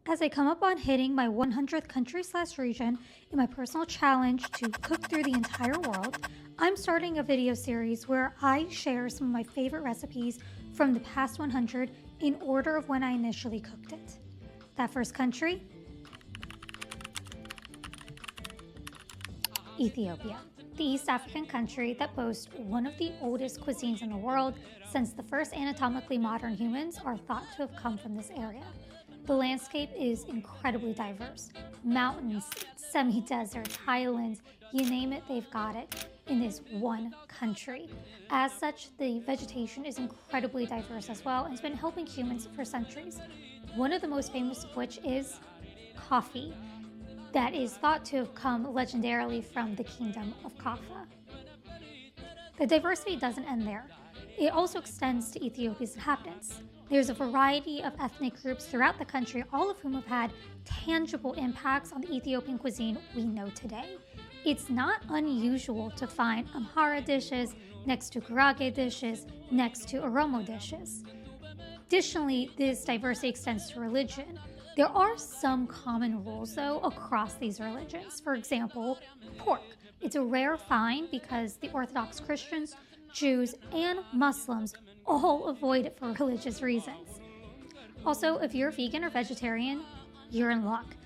As I come up on hitting my 100th country/region in my personal challenge to cook through the entire world, I'm starting a video series where I share some of my favorite recipes from the past 100 in order of when I initially cooked it. That first country? Ethiopia, the East African country that boasts one of the oldest cuisines in the world, since the first anatomically modern humans are thought to have come from this area. The landscape is incredibly diverse. Mountains, semi-desert, highlands, you name it, they've got it in this one country. As such, the vegetation is incredibly diverse as well and has been helping humans for centuries. One of the most famous of which is coffee, that is thought to have come legendarily from the kingdom of Kaffa. The diversity doesn't end there. It also extends to Ethiopia's inhabitants. There's a variety of ethnic groups throughout the country, all of whom have had tangible impacts on the Ethiopian cuisine we know today. It's not unusual to find Amhara dishes next to Gurage dishes, next to Oromo dishes. Additionally, this diversity extends to religion. There are some common rules, though, across these religions. For example, pork. It's a rare find because the Orthodox Christians, Jews, and Muslims all avoid it for religious reasons. Also, if you're vegan or vegetarian, you're in luck.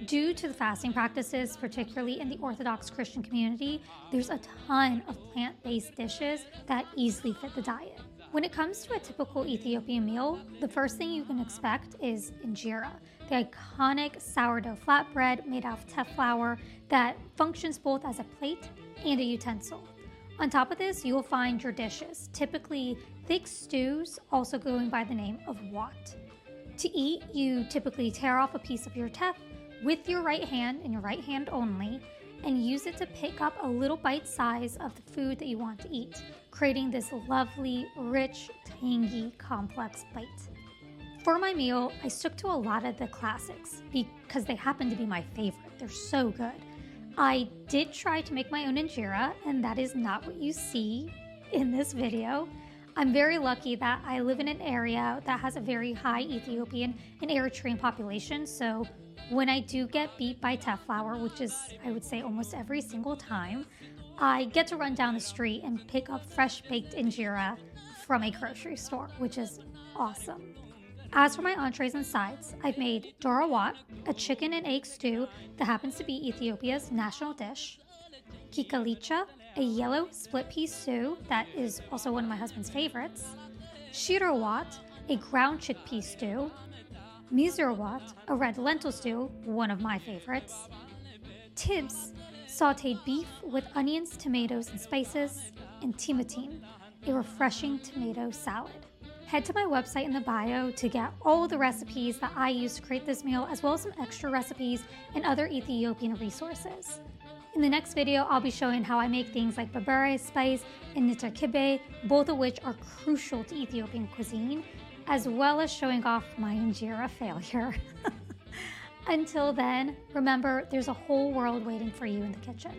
Due to the fasting practices, particularly in the Orthodox Christian community, there's a ton of plant-based dishes that easily fit the diet. When it comes to a typical Ethiopian meal, the first thing you can expect is injera, the iconic sourdough flatbread made out of teff flour that functions both as a plate and a utensil. On top of this, you will find your dishes, typically thick stews, also going by the name of wat. To eat, you typically tear off a piece of your teff with your right hand and your right hand only, and use it to pick up a little bite size of the food that you want to eat, creating this lovely, rich, tangy, complex plate. For my meal, I stuck to a lot of the classics because they happen to be my favorite. They're so good. I did try to make my own injera, and that is not what you see in this video. I'm very lucky that I live in an area that has a very high Ethiopian and Eritrean population, so when I do get beat by teff flour, which is, I would say, almost every single time, I get to run down the street and pick up fresh baked injera from a grocery store, which is awesome. As for my entrees and sides, I've made dora wat, a chicken and egg stew that happens to be Ethiopia's national dish, kikalicha, a yellow split pea stew that is also one of my husband's favorites, shiro wat, a ground chickpea stew, mizur wat, a red lentil stew, one of my favorites, tibs, sauteed beef with onions, tomatoes, and spices, and timatim, a refreshing tomato salad. Head to my website in the bio to get all the recipes that I use to create this meal, as well as some extra recipes and other Ethiopian resources. In the next video, I'll be showing how I make things like babere spice and nitakibe, both of which are crucial to Ethiopian cuisine, as well as showing off my injera failure. Until then, remember, there's a whole world waiting for you in the kitchen.